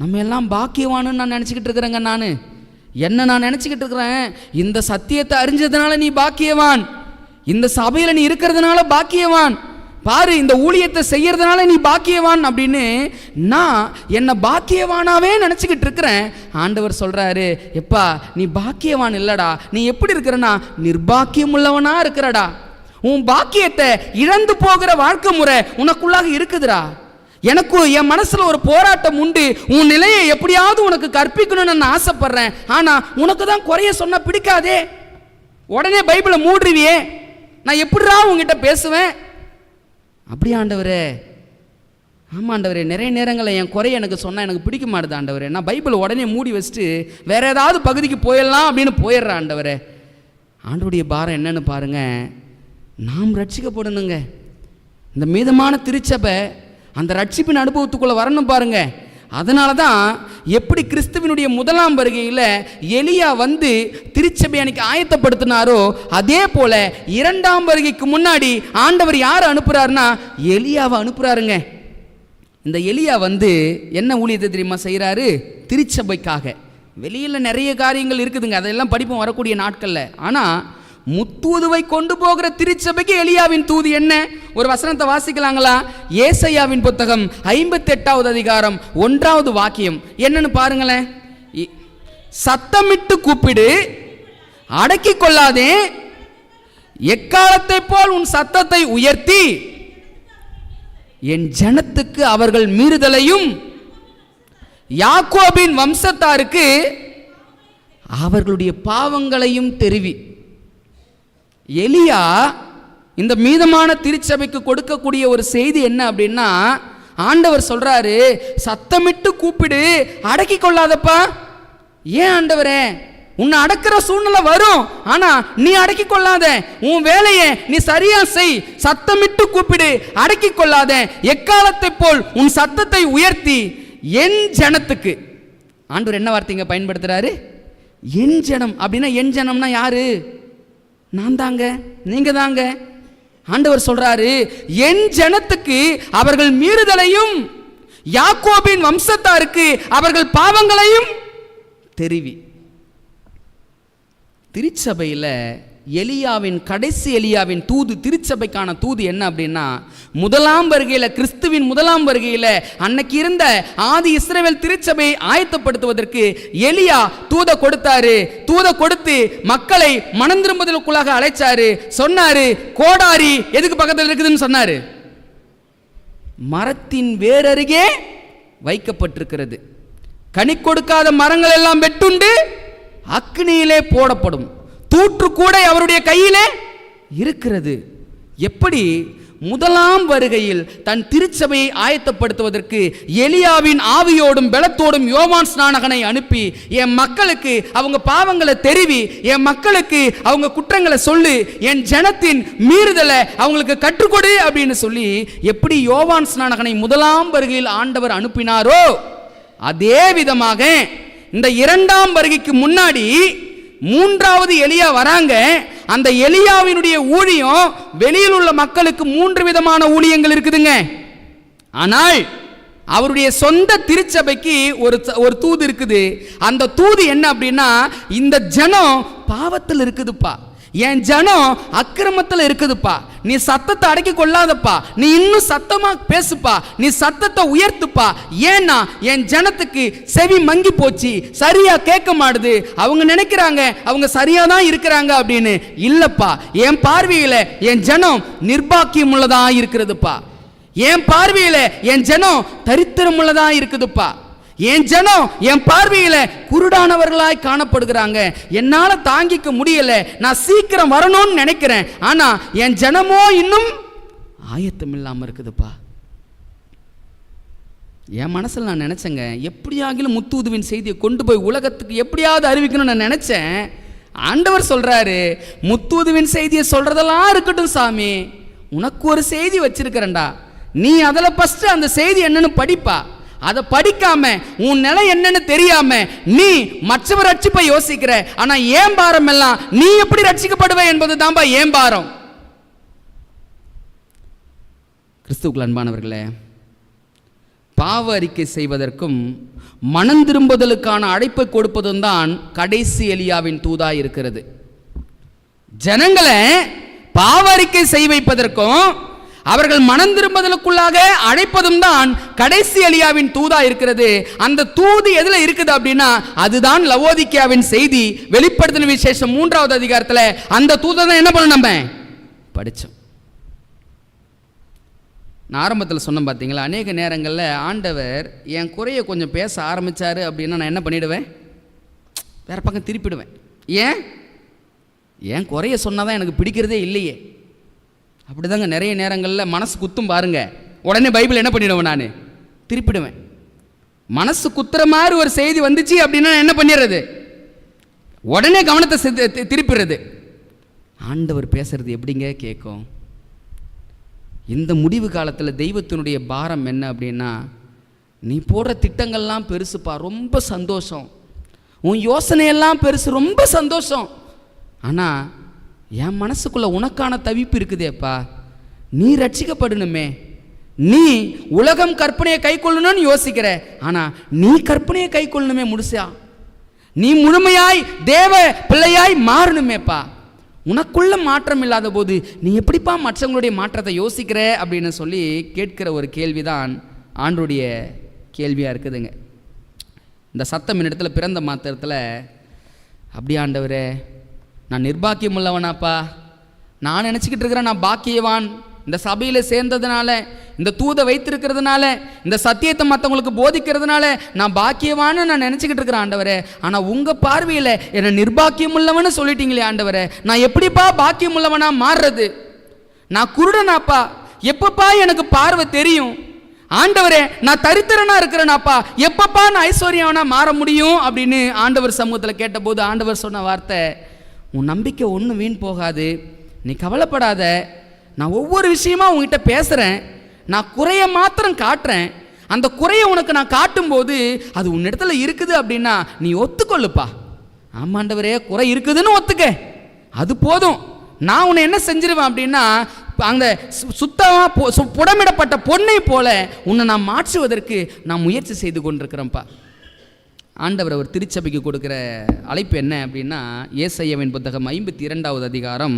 நம்ம எல்லாம் பாக்கியவானுன்னு நான் நினச்சிக்கிட்டு இருக்கிறேங்க. நான் நினச்சிக்கிட்டு இருக்கிறேன், இந்த சத்தியத்தை அறிஞ்சதுனால நீ பாக்கியவான், இந்த சபையில் நீ இருக்கிறதுனால பாக்கியவான், பாரு இந்த ஊழியத்தை செய்யறதுனால நீ பாக்கியவான் அப்படின்னு நான் என்னை பாக்கியவானாவே நினச்சிக்கிட்டு இருக்கிறேன். ஆண்டவர் சொல்கிறாரு, எப்பா நீ பாக்கியவான் இல்லடா, நீ எப்படி இருக்கிறனா நிர்பாக்கியம் உள்ளவனா இருக்கிறடா. உன் பாக்கியத்தை இழந்து போகிற வாழ்க்கை முறை உனக்குள்ளாக இருக்குதுடா. எனக்கு என் மனசுல ஒரு போராட்டம் உண்டு. உன் நிலையை எப்படியாவது உனக்கு கற்பிக்கணும்னு நான் ஆசைப்படுறேன். ஆனா உனக்கு தான் குறைய சொன்னா பிடிக்காதே, உடனே பைபிளை மூடுறியே, நான் எப்படிடா உங்ககிட்ட பேசுவேன்? அப்படியே ஆண்டவரே, ஆமாம் ஆண்டவரே, நிறைய நேரங்களில் என் குறைய எனக்கு சொன்னால் எனக்கு பிடிக்க மாட்டேது ஆண்டவரே. நான் பைபிளை உடனே மூடி வச்சுட்டு வேற ஏதாவது பகுதிக்கு போயிடலாம் அப்படின்னு போயிடுறேன் ஆண்டவரே. ஆண்டவருடைய பாரம் என்னன்னு பாருங்க, நாம் ரட்சிக்கப்படணுங்க. இந்த மீதமான திருச்சபை அந்த ரட்சிப்பின் அனுபவத்துக்குள்ளே வரணும் பாருங்க. அதனால தான் எப்படி கிறிஸ்துவினுடைய முதலாம் வருகையில் எலியா வந்து திருச்சபை அன்னைக்கு ஆயத்தப்படுத்தினாரோ, அதே போல இரண்டாம் வருகைக்கு முன்னாடி ஆண்டவர் யார் அனுப்புறாருன்னா எலியாவை அனுப்புறாருங்க. இந்த எலியா வந்து என்ன ஊழியத்தை தெரியுமா செய்கிறாரு? திருச்சபைக்காக. வெளியில் நிறைய காரியங்கள் இருக்குதுங்க, அதெல்லாம் படிப்போம் வரக்கூடிய நாட்களில். ஆனால் முத்தூதுவை கொண்டு போகிற திருச்சபைக்கு எலியாவின் தூது என்ன? ஒரு வசனத்தை வாசிக்கலாங்களா? ஏசாயாவின் புத்தகம் 58வது அதிகாரம் 1வது வாக்கியம் என்னன்னு பாருங்களேன். சத்தமிட்டு கூப்பிடு, அடக்கி கொள்ளாதே, எக்காலத்தை போல் உன் சத்தத்தை உயர்த்தி என் ஜனத்துக்கு அவர்கள் மீறுதலையும் யாக்கோபின் வம்சத்தாருக்கு அவர்களுடைய பாவங்களையும் தெரிவி. எலியா இந்த மீதமான திருச்சபைக்கு கொடுக்கக்கூடிய ஒரு செய்தி என்ன அப்படின்னா, ஆண்டவர் சொல்றாரு, சத்தமிட்டு கூப்பிடு, அடக்கி கொள்ளாதப்பா. ஏன் ஆண்டவரே? உன்னை அடக்கிற சூழ்நிலை வரும், ஆனா நீ அடக்கி கொள்ளாத, உன் வேலையை நீ சரியா செய். சத்தமிட்டு கூப்பிடு, அடக்கி கொள்ளாத, எக்காலத்தை போல் உன் சத்தத்தை உயர்த்தி என் ஜனத்துக்கு. ஆண்டவர் என்ன வார்த்தைங்க பயன்படுத்துறாரு? என் ஜனம் அப்படின்னா, என் ஜனம்னா யாரு? நான் தாங்க, நீங்க தாங்க. ஆண்டவர் சொல்றாரு, என் ஜனத்துக்கு அவர்கள் மீறுதலையும் யாக்கோபின் வம்சத்தாருக்கு அவர்கள் பாவங்களையும் தெரிவி. திருச்சபையில் எலியாவின் கடைசி எலியாவின் தூது, திருச்சபைக்கான தூது என்ன அப்படின்னா, முதலாம் வருகையில், கிறிஸ்துவின் முதலாம் வருகையில் அன்னைக்கு இருந்த ஆதி இஸ்ரவேல் திருச்சபையை ஆயத்தப்படுத்துவதற்கு எலியா தூத கொடுத்தாரு. தூத கொடுத்து மக்களை மனம் திரும்புதலுக்குள்ளாக அழைச்சாரு. சொன்னாரு, கோடாரி எதுக்கு பக்கத்தில் இருக்குதுன்னு சொன்னாரு? மரத்தின் வேரருகே வைக்கப்பட்டிருக்கிறது. கனி கொடுக்காத மரங்கள் எல்லாம் வெட்டுண்டு அக்னியிலே போடப்படும், தூற்று கூட அவருடைய கையிலே இருக்கிறது. எப்படி முதலாம் வருகையில் தன் திருச்சபையை ஆயத்தப்படுத்துவதற்கு எலியாவின் ஆவியோடும் பலத்தோடும் யோவான் ஸ்நானகனை அனுப்பி, என் மக்களுக்கு அவங்க பாவங்களை தெரிவி, என் மக்களுக்கு அவங்க குற்றங்களை சொல்லு, என் ஜனத்தின் மீறுதலை அவங்களுக்கு கற்றுக்கொடு அப்படின்னு சொல்லி எப்படி யோவான் ஸ்நானகனை முதலாம் வருகையில் ஆண்டவர் அனுப்பினாரோ, அதே விதமாக இந்த இரண்டாம் வருகைக்கு முன்னாடி மூன்றாவது எலியா வராங்க. அந்த எலியாவினுடைய ஊழியம், வெளியில் உள்ள மக்களுக்கு 3 விதமான ஊழியங்கள் இருக்குதுங்க. ஆனால் அவருடைய சொந்த திருச்சபைக்கு ஒரு தூது இருக்குது. அந்த தூது என்ன அப்படின்னா, இந்த ஜனம் பாவத்தில் இருக்குதுப்பா, என் ஜனம் அக்கிரமத்தில் இருக்குதுப்பா, நீ சத்தத்தை அடக்கி கொள்ளாதப்பா, நீ இன்னும் சத்தமா பேசுப்பா, நீ சத்தத்தை உயர்த்துப்பா. ஏன்னா என் ஜனத்துக்கு செவி மங்கி போச்சு, சரியா கேட்க மாட்டுது, அவங்க நினைக்கிறாங்க அவங்க சரியா தான் இருக்கிறாங்க அப்படின்னு. இல்லப்பா, என் பார்வையில என் ஜனம் நிர்பாக்கியம் உள்ளதா இருக்கிறதுப்பா, என் பார்வையில என் ஜனம் தரித்திரம் உள்ளதா இருக்குதுப்பா, என் ஜனம் என் பார்வையில குருடானவர்களாய் காணப்படுகிறாங்க, என்னால தாங்கிக்க முடியல, நான் சீக்கிரம் வரணும்னு நினைக்கிறேன், ஆனா என் ஜனமோ இன்னும் ஆயத்தம் இல்லாம இருக்குதுப்பா. என் மனசுல நான் நினைச்சேங்க, எப்படியாகிலும் முத்தூதுவின் செய்தியை கொண்டு போய் உலகத்துக்கு எப்படியாவது அறிவிக்கணும்னு நான் நினைச்சேன். ஆண்டவர் சொல்றாரு, முத்தூதுவின் செய்தியை சொல்றதெல்லாம் இருக்கட்டும் சாமி, உனக்கு ஒரு செய்தி வச்சிருக்கிறேன்டா, நீ அதில் ஃபர்ஸ்ட் அந்த செய்தி என்னன்னு படிப்பா. அதை படிக்காம உன் நிலை என்னன்னு தெரியாம நீ மற்றவர் ரட்சிப்பை யோசிக்கிற, ஆனா ஏன் பாரம் எல்லாம் நீ எப்படி ரட்சிக்கப்படுவே என்பது தான்பா ஏன் பாரம். கிறிஸ்துவுக்குள் அன்பானவர்களே, பாவ அறிக்கை செய்வதற்கும் மனம் திரும்புதலுக்கான அழைப்பை கொடுப்பதும் தான் கடைசி எலியாவின் தூதாய் இருக்கிறது. ஜனங்களை பாவ அறிக்கை செய்ய வைப்பதற்கும் அவர்கள் மனம் திரும்புதலுக்குள்ளாக அழைப்பதும் தான் கடைசி எலியாவின் தூதா இருக்கிறது. அந்த தூது எதுல இருக்குது அப்படின்னா, அதுதான் லவோதிக்கேயாவின் செய்தி. வெளிப்படுத்தின விசேஷம் 3வது அதிகாரத்தில் அந்த தூதை தான் என்ன பண்ண நம்ம படிச்சோம். நான் ஆரம்பத்தில் சொன்னேன் பார்த்தீங்களா, அநேக நேரங்களில் ஆண்டவர் என் குறையை கொஞ்சம் பேச ஆரம்பித்தார் அப்படின்னா நான் என்ன பண்ணிவிடுவேன், வேறு பக்கம் திருப்பிடுவேன். ஏன் குறைய சொன்னால் தான் எனக்கு பிடிக்கிறதே இல்லையே. அப்படி தாங்க நிறைய நேரங்களில் மனசு குத்தும் பாருங்க, உடனே பைபிள் என்ன பண்ணிடுவேன், நான் திருப்பிடுவேன். மனசு குத்துற மாதிரி ஒரு செய்தி வந்துச்சு அப்படின்னா என்ன பண்ணிடுறது, உடனே கவனத்தை திருப்பிடுறது. ஆண்டவர் பேசுறது எப்படிங்க கேட்கும்? இந்த முடிவு காலத்தில் தெய்வத்தினுடைய பாரம் என்ன அப்படின்னா, நீ போடுற திட்டங்கள்லாம் பெருசுப்பா, ரொம்ப சந்தோஷம், உன் யோசனையெல்லாம் பெருசு, ரொம்ப சந்தோஷம். ஆனால் என் மனசுக்குள்ள உனக்கான தவிப்பு இருக்குதேப்பா, நீ ரட்சிக்கப்படணுமே, நீ உலகம் கற்பனையை கை கொள்ளணும்னு யோசிக்கிற, ஆனால் நீ கற்பனையை கை கொள்ளணுமே முழுசா, நீ முழுமையாய் தேவ பிள்ளையாய் மாறணுமேப்பா. உனக்குள்ள மாற்றம் இல்லாத போது நீ எப்படிப்பா மற்றவங்களுடைய மாற்றத்தை யோசிக்கிற அப்படின்னு சொல்லி கேட்கிற ஒரு கேள்விதான் ஆண்டவருடைய கேள்வியாக இருக்குதுங்க. இந்த சத்தம் என்னிடத்துல பிறந்த மாத்திரத்தில், அப்படி ஆண்டவரே நான் நிர்பாக்கியம் உள்ளவனாப்பா, நான் நினச்சிக்கிட்டு இருக்கிறேன் நான் பாக்கியவான், இந்த சபையில் சேர்ந்ததுனால, இந்த தூதை வைத்திருக்கிறதுனால, இந்த சத்தியத்தை மற்றவங்களுக்கு போதிக்கிறதுனால நான் பாக்கியவான்னு நான் நினச்சிக்கிட்டு இருக்கிறேன் ஆண்டவரே. ஆனால் உங்கள் பார்வையில் என்னை நிர்பாக்கியம் உள்ளவன்னு சொல்லிட்டீங்களே ஆண்டவரே, நான் எப்படிப்பா பாக்கியம் உள்ளவனா மாறுறது? நான் குருடனாப்பா, எப்பப்பா எனக்கு பார்வை தெரியும்? ஆண்டவரே நான் தரித்திரனா இருக்கிறேனாப்பா, எப்பப்பா நான் ஐஸ்வர்யவனா மாற முடியும் அப்படின்னு ஆண்டவர் சமூகத்தில் கேட்டபோது ஆண்டவர் சொன்ன வார்த்தை, உன் நம்பிக்கை ஒன்றும் வீண் போகாது, நீ கவலைப்படாத, நான் ஒவ்வொரு விஷயமா உங்ககிட்ட பேசுகிறேன், நான் குறைய மாத்திரம் காட்டுறேன், அந்த குறையை உனக்கு நான் காட்டும்போது அது உன்னிடத்துல இருக்குது அப்படின்னா நீ ஒத்துக்கொள்ளுப்பா. ஆமாண்டவரே குறை இருக்குதுன்னு ஒத்துக்க, அது போதும். நான் உன்னை என்ன செஞ்சிருவேன் அப்படின்னா, அந்த சுத்தமாக புடமிடப்பட்ட பொன்னை போல உன்னை நான் மாற்றுவதற்கு நான் முயற்சி செய்து கொண்டிருக்கிறேன்ப்பா. ஆண்டவர் அவர் திருச்சபைக்கு கொடுக்குற அழைப்பு என்ன அப்படின்னா, ஏசாயாவின் புத்தகம் 52வது அதிகாரம்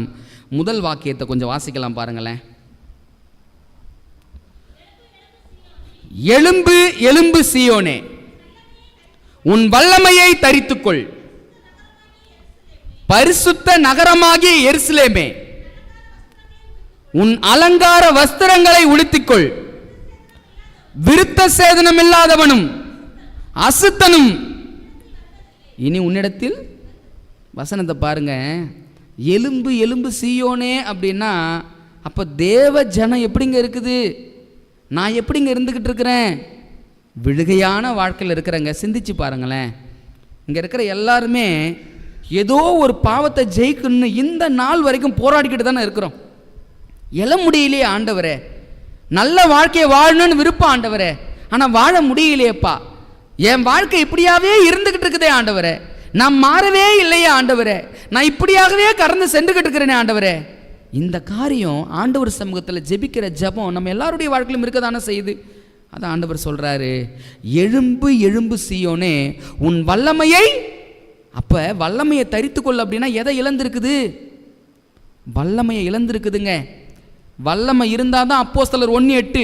முதல் வாக்கியத்தை கொஞ்சம் வாசிக்கலாம் பாருங்களேன். எழும்பு எழும்பு சீயோனே, உன் வல்லமையை தரித்துக்கொள், பரிசுத்த நகரமாகிய எருசலேமே உன் அலங்கார வஸ்திரங்களை உடுத்திக்கொள், விருத்த சேதனம் இல்லாதவனும் அசுத்தனும் இனி உன்னிடத்தில். வசனத்தை பாருங்க, எலும்பு எலும்பு சீயோனே அப்படின்னா அப்போ தேவ ஜனம் எப்படிங்க இருக்குது, நான் எப்படிங்க இருந்துக்கிட்டு இருக்கிறேன்? விழுகையான வாழ்க்கையில் இருக்கிறேங்க. சிந்திச்சு பாருங்களேன், இங்கே இருக்கிற எல்லாருமே ஏதோ ஒரு பாவத்தை ஜெயிக்கணும்னு இந்த நாள் வரைக்கும் போராடிக்கிட்டு தானே இருக்கிறோம். எழ முடியலையே ஆண்டவரே, நல்ல வாழ்க்கையை வாழணும்னு விருப்பம் ஆண்டவரே, ஆனால் வாழ முடியலையேப்பா, என் வாழ்க்கை இப்படியாவே இருந்துகிட்டு இருக்குதே ஆண்டவரே, நான் மாறவே இல்லையே ஆண்டவரே, நான் இப்படியாகவே கடந்து சென்றுகிட்டு இருக்கிறேனே ஆண்டவரே. இந்த காரியம் ஆண்டவர் சமூகத்தில் ஜெபிக்கிற ஜெபம் நம்ம எல்லாருடைய வாழ்க்கையிலும் இருக்க தானே செய்யுது. அதான் ஆண்டவர் சொல்கிறாரு, எழும்பு எழும்பு சீயோனே உன் வல்லமையை. அப்போ வல்லமையை தரித்துக்கொள் அப்படின்னா எதை இழந்திருக்குது? வல்லமையை இழந்திருக்குதுங்க. வல்லமை இருந்தால் தான் அப்போஸ்தலர் 1:8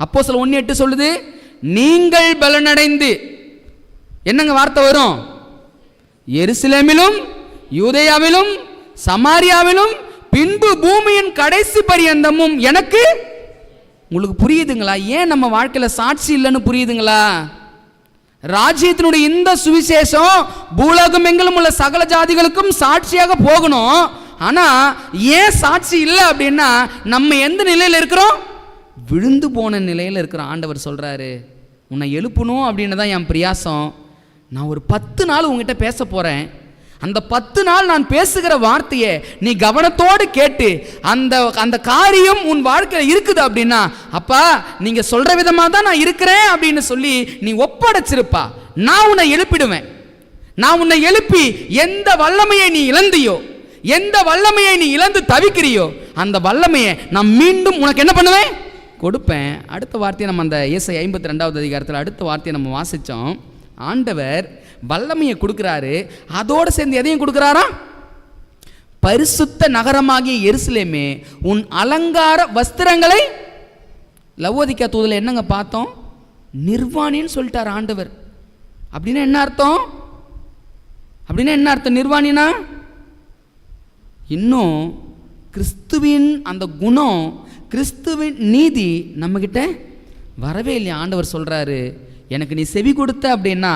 அப்போஸ்தலர் 1:8 சொல்லுது, நீங்கள் பலனடைந்து, என்னங்க வார்த்தை வரும், எருசலேமிலும் யூதேயாவிலும் சமாரியாவிலும் பின்பு பூமியின் கடைசி பரியந்தமும் எனக்கு. உங்களுக்கு புரியுதுங்களா ஏன் நம்ம வாழ்க்கையில் சாட்சி இல்லைன்னு புரியுதுங்களா? ராஜ்யத்தினுடைய இந்த சுவிசேஷம் பூலோகம் எங்கிலும் உள்ள சகல ஜாதிகளுக்கும் சாட்சியாக போகணும். ஆனால் ஏன் சாட்சி இல்லை அப்படின்னா நம்ம எந்த நிலையில் இருக்கிறோம்? விழுந்து போன நிலையில் இருக்கிறோம். ஆண்டவர் சொல்கிறாரு, உன்னை எழுப்பணும் அப்படின்னு தான் என் பிரயாசம். நான் ஒரு 10 நாள் உங்ககிட்ட பேச போகிறேன். அந்த 10 நாள் நான் பேசுகிற வார்த்தையை நீ கவனத்தோடு கேட்டு அந்த அந்த காரியம் உன் வாழ்க்கையில் இருக்குது அப்படின்னா, அப்பா நீங்கள் சொல்கிற விதமாக தான் நான் இருக்கிறேன் அப்படின்னு சொல்லி நீ ஒப்படைச்சிருப்பா. நான் உன்னை எழுப்பிடுவேன். நான் உன்னை எழுப்பி எந்த வல்லமையை நீ இழந்தியோ, எந்த வல்லமையை நீ இழந்து தவிக்கிறியோ, அந்த வல்லமையை நான் மீண்டும் உனக்கு என்ன பண்ணுவேன்? கொடுப்பேன். அடுத்த வார்த்தையை நம்ம அந்த ஏசாயா 52வது அதிகாரத்தில் அடுத்த வார்த்தையை நம்ம வாசித்தோம். ஆண்டவர் வல்லமையை கொடுக்குறாரு, அதோடு சேர்ந்து எதையும் கொடுக்குறாரா? பரிசுத்த நகரமாகிய எருசலேமே உன் அலங்கார வஸ்திரங்களை. லவோதிக்கா தூதில் என்னங்க பார்த்தோம்? நிர்வாணின்னு சொல்லிட்டார் ஆண்டவர். அப்படின்னா என்ன அர்த்தம்? நிர்வாணினா இன்னும் கிறிஸ்துவின் அந்த குணம் கிறிஸ்துவின் நீதி நம்மக்கிட்ட வரவே இல்லையா. ஆண்டவர் சொல்கிறாரு, எனக்கு நீ செவி கொடுத்த அப்படின்னா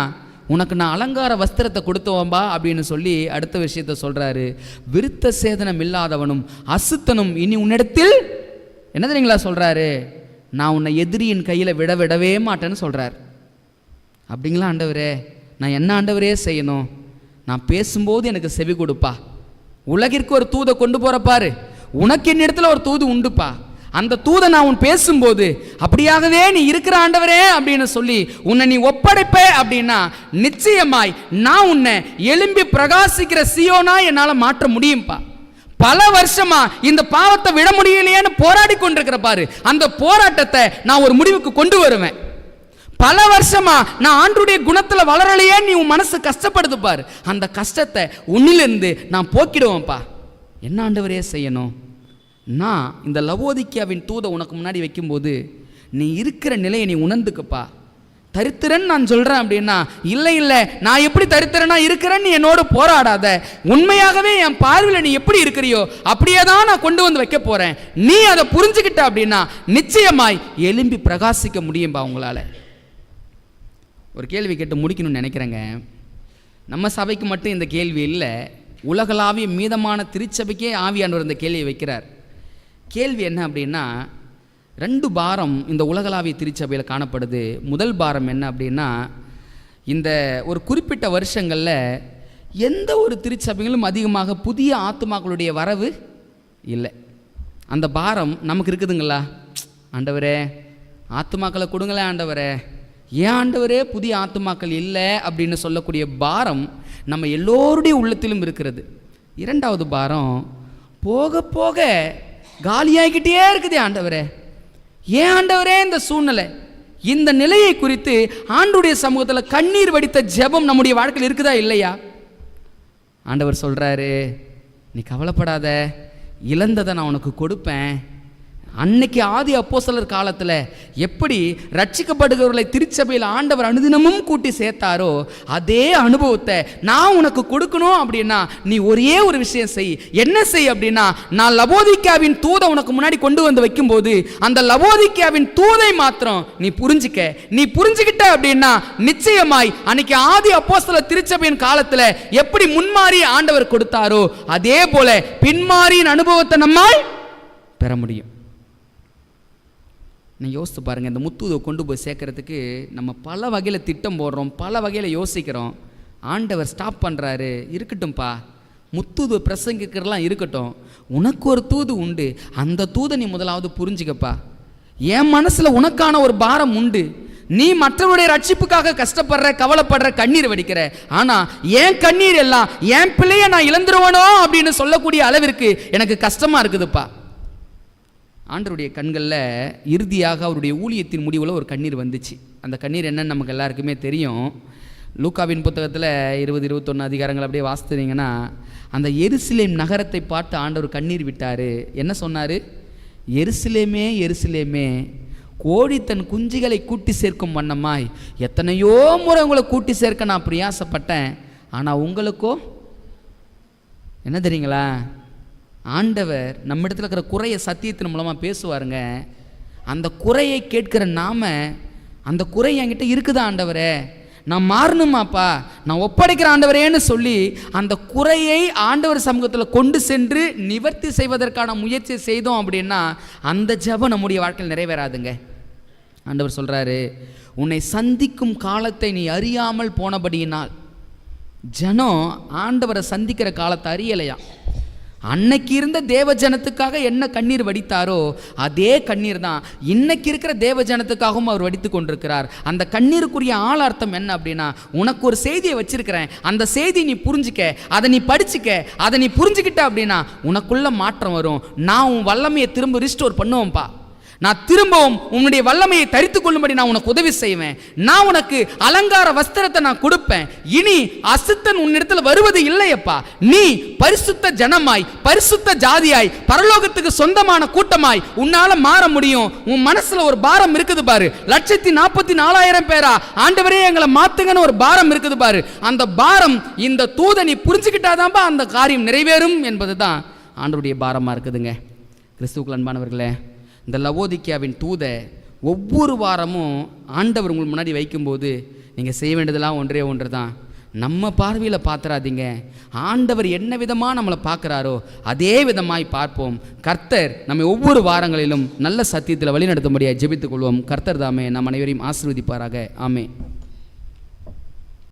உனக்கு நான் அலங்கார வஸ்திரத்தை கொடுத்தவன்பா அப்படின்னு சொல்லி அடுத்த விஷயத்த சொல்கிறாரு. விருத்த சேதனம் இல்லாதவனும் அசுத்தனும் இனி உன்னிடத்தில் என்ன தெரியுங்களா சொல்கிறாரு, நான் உன்னை எதிரியின் கையில் விடவே மாட்டேன்னு சொல்கிறார். அப்படிங்களா ஆண்டவரே, நான் என்ன ஆண்டவரே செய்யணும்? நான் பேசும்போது எனக்கு செவி கொடுப்பா. உலகிற்கு ஒரு தூதை கொண்டு போகிறப்பாரு, உனக்கு என்னிடத்துல ஒரு தூது உண்டுப்பா. அந்த தூதை நான் உன் பேசும்போது அப்படியாகவே நீ இருக்கிற ஆண்டவரே அப்படின்னு சொல்லி உன்னை நீ ஒப்படைப்ப அப்படின்னா நிச்சயமாய் நான் உன்னை எழும்பி பிரகாசிக்கிற சீயோனா என்னால் மாற்ற முடியும்பா. பல வருஷமா இந்த பாவத்தை விட முடியலையேன்னு போராடி கொண்டிருக்கிற பாரு, அந்த போராட்டத்தை நான் ஒரு முடிவுக்கு கொண்டு வருவேன். பல வருஷமா நான் ஆண்டவருடைய குணத்துல வளரலையே நீ உன் மனசு கஷ்டப்படுது பாரு, அந்த கஷ்டத்தை உன்னிலிருந்து நான் போக்கிடுவேன்ப்பா. என்ன ஆண்டவரே செய்யணும்? நான் இந்த லவோதிக்கியாவின் தூதை உனக்கு முன்னாடி வைக்கும்போது நீ இருக்கிற நிலையை நீ உணர்ந்துக்கப்பா. தரித்திரன் நான் சொல்றேன் அப்படின்னா இல்லை நான் எப்படி தரித்திரனா இருக்கிறேன்னு நீ என்னோட போராடாத. உண்மையாகவே என் பார்வையில் நீ எப்படி இருக்கிறியோ அப்படியே தான் நான் கொண்டு வந்து வைக்க போறேன். நீ அதை புரிஞ்சுக்கிட்ட அப்படின்னா நிச்சயமாய் எழும்பி பிரகாசிக்க முடியும்பா உங்களால. ஒரு கேள்வி கேட்டு முடிக்கணும்னு நினைக்கிறேங்க. நம்ம சபைக்கு மட்டும் இந்த கேள்வி இல்லை, உலகளாவிய மீதமான திருச்சபைக்கே ஆவியானவர் இந்த கேள்வியை வைக்கிறார். கேள்வி என்ன அப்படின்னா, 2 பாரம் இந்த உலகளாவிய திருச்சபையில் காணப்படுது. முதல் பாரம் என்ன அப்படின்னா, இந்த ஒரு குறிப்பிட்ட வருஷங்களில் எந்த ஒரு திருச்சபைகளும் அதிகமாக புதிய ஆத்துமாக்களுடைய வரவு இல்லை. அந்த பாரம் நமக்கு இருக்குதுங்களா? ஆண்டவரே ஆத்துமாக்களை கொடுங்களேன் ஆண்டவரே, ஏன் ஆண்டவரே புதிய ஆத்துமாக்கள் இல்லை அப்படின்னு சொல்லக்கூடிய பாரம் நம்ம எல்லோருடைய உள்ளத்திலும் இருக்கிறது. 2வது பாரம், போக போக காலியாகிக்கிட்டே இருக்குது ஆண்டவரே, ஏன் ஆண்டவரே இந்த சூழ்நிலை? இந்த நிலையை குறித்து ஆண்டவருடைய சமூகத்தில் கண்ணீர் வடித்த ஜெபம் நம்முடைய வாழ்க்கையில் இருக்குதா இல்லையா? ஆண்டவர் சொல்கிறாரு, நீ கவலைப்படாத, இழந்ததை நான் உனக்கு கொடுப்பேன். அன்னைக்கு ஆதி அப்போஸ்தலர் காலத்தில் எப்படி ரட்சிக்கப்படுகிறவர்களை திருச்சபையில் ஆண்டவர் அனுதினமும் கூட்டி சேர்த்தாரோ அதே அனுபவத்தை நான் உனக்கு கொடுக்கணும் அப்படின்னா நீ ஒரே ஒரு விஷயம் செய். என்ன செய் அப்படின்னா, நான் லவோதிக்கியாவின் தூதை உனக்கு முன்னாடி கொண்டு வந்து வைக்கும்போது அந்த லவோதிக்கியாவின் தூதை மாத்திரம் நீ புரிஞ்சுக்கிட்ட அப்படின்னா நிச்சயமாய் அன்னைக்கு ஆதி அப்போஸ்தலர் திருச்சபையின் காலத்தில் எப்படி முன்மாறி ஆண்டவர் கொடுத்தாரோ அதே போல பின்மாறியின் அனுபவத்தை நம்மால் பெற முடியும். நீங்கள் யோசித்து பாருங்கள், இந்த முத்தூதை கொண்டு போய் சேர்க்கறதுக்கு நம்ம பல வகையில் திட்டம் போடுறோம், பல வகையில் யோசிக்கிறோம். ஆண்டவர் ஸ்டாப் பண்ணுறாரு, இருக்கட்டும்ப்பா முத்தூது பிரசங்கிக்கிறலாம் இருக்கட்டும், உனக்கு ஒரு தூது உண்டு, அந்த தூதை நீ முதலாவது புரிஞ்சுக்கப்பா. என் மனசில் உனக்கான ஒரு பாரம் உண்டு. நீ மற்றவருடைய ரட்சிப்புக்காக கஷ்டப்படுற, கவலைப்படுற, கண்ணீர் வடிக்கிற. ஆனால் என் கண்ணீர் எல்லாம் என் பிள்ளையை நான் இழந்துருவனோ அப்படின்னு சொல்லக்கூடிய அளவிற்கு எனக்கு கஷ்டமாக இருக்குதுப்பா. ஆண்டவருடைய கண்களில் இறுதியாக அவருடைய ஊழியத்தின் முடிவில் ஒரு கண்ணீர் வந்துச்சு. அந்த கண்ணீர் என்னன்னு நமக்கு எல்லாருக்குமே தெரியும். லூக்காவின் புத்தகத்தில் 20-21 அதிகாரங்கள் அப்படியே வாசித்தீங்கன்னா அந்த எருசலேம் நகரத்தை பார்த்து ஆண்டவர் கண்ணீர் விட்டார். என்ன சொன்னார்? எருசலேமே எருசலேமே, கோழி தன் குஞ்சுகளை கூட்டி சேர்க்கும் வண்ணமாய் எத்தனையோ முறை உங்களை கூட்டி சேர்க்க நான் பிரயாசப்பட்டேன், ஆனால் உங்களுக்கோ என்ன தெரியுங்களா? ஆண்டவர் நம்ம இடத்துல இருக்கிற குறையை சத்தியத்தின் மூலமாக பேசுவாருங்க. அந்த குறையை கேட்கிற நாம, அந்த குறை என்கிட்ட இருக்குதா ஆண்டவரே, நான் மாறணுமாப்பா, நான் ஒப்படைக்கிற ஆண்டவரேன்னு சொல்லி அந்த குறையை ஆண்டவர் சமூகத்தில் கொண்டு சென்று நிவர்த்தி செய்வதற்கான முயற்சி செய்தோம் அப்படின்னா அந்த ஜெபம் நம்முடைய வாழ்க்கையில் நிறைவேறாதுங்க. ஆண்டவர் சொல்கிறாரு, உன்னை சந்திக்கும் காலத்தை நீ அறியாமல் போனபடியினால். ஜனம் ஆண்டவரை சந்திக்கிற காலத்தை அறியலையா? அன்னைக்கு இருந்த தேவ ஜனத்துக்காக என்ன கண்ணீர் வடித்தாரோ அதே கண்ணீர் தான் இன்னைக்கு இருக்கிற தேவ ஜனத்துக்காகவும் அவர் வடித்து கொண்டிருக்கிறார். அந்த கண்ணீருக்குரிய ஆள் அர்த்தம் என்ன அப்படின்னா, உனக்கு ஒரு செய்தியை வச்சிருக்கிறேன், அந்த செய்தி நீ புரிஞ்சிக்க, அதை நீ படிச்சுக்க, அதை நீ புரிஞ்சுக்கிட்ட அப்படின்னா உனக்குள்ள மாற்றம் வரும். நான் உன் வல்லமையை திரும்ப ரிஸ்டோர் பண்ணுவேன்ப்பா. நான் திரும்பவும் உன்னுடைய வல்லமையை தரித்து கொள்ளும்படி நான் உனக்கு உதவி செய்வேன். நான் உனக்கு அலங்கார வஸ்திரத்தை நான் கொடுப்பேன். இனி அசுத்தன் உன்னிடத்தில் வருவது இல்லையப்பா. நீ பரிசுத்த ஜனமாய், பரிசுத்த ஜாதியாய், பரலோகத்துக்கு சொந்தமான கூட்டமாய் உன்னால மாற முடியும். உன் மனசுல ஒரு பாரம் இருக்குது பாரு, 144,000 பேரா ஆண்டவரே எங்களை மாத்துங்கன்னு ஒரு பாரம் இருக்குது பாரு. அந்த பாரம் இந்த தூதை நீ புரிஞ்சுக்கிட்டாதான்பா அந்த காரியம் நிறைவேறும் என்பதுதான் ஆண்டவருடைய பாரமா இருக்குதுங்க. கிறிஸ்துவுக்குள் அன்பானவர்களே, இந்த லவோதிக்கியாவின் தூதை ஒவ்வொரு வாரமும் ஆண்டவர் உங்களுக்கு முன்னாடி வைக்கும்போது நீங்கள் செய்ய வேண்டியதெல்லாம் ஒன்றே ஒன்று தான். நம்ம பார்வையில் பார்த்துறாதீங்க, ஆண்டவர் என்ன விதமாக நம்மளை பார்க்குறாரோ அதே விதமாய் பார்ப்போம். கர்த்தர் நம்ம ஒவ்வொரு வாரங்களிலும் நல்ல சத்தியத்தில் வழி நடத்தும்படியாக ஜெபித்துக் கொள்வோம். கர்த்தர் தாமே நம் அனைவரையும் ஆசீர்வதிப்பாராக. ஆமென்.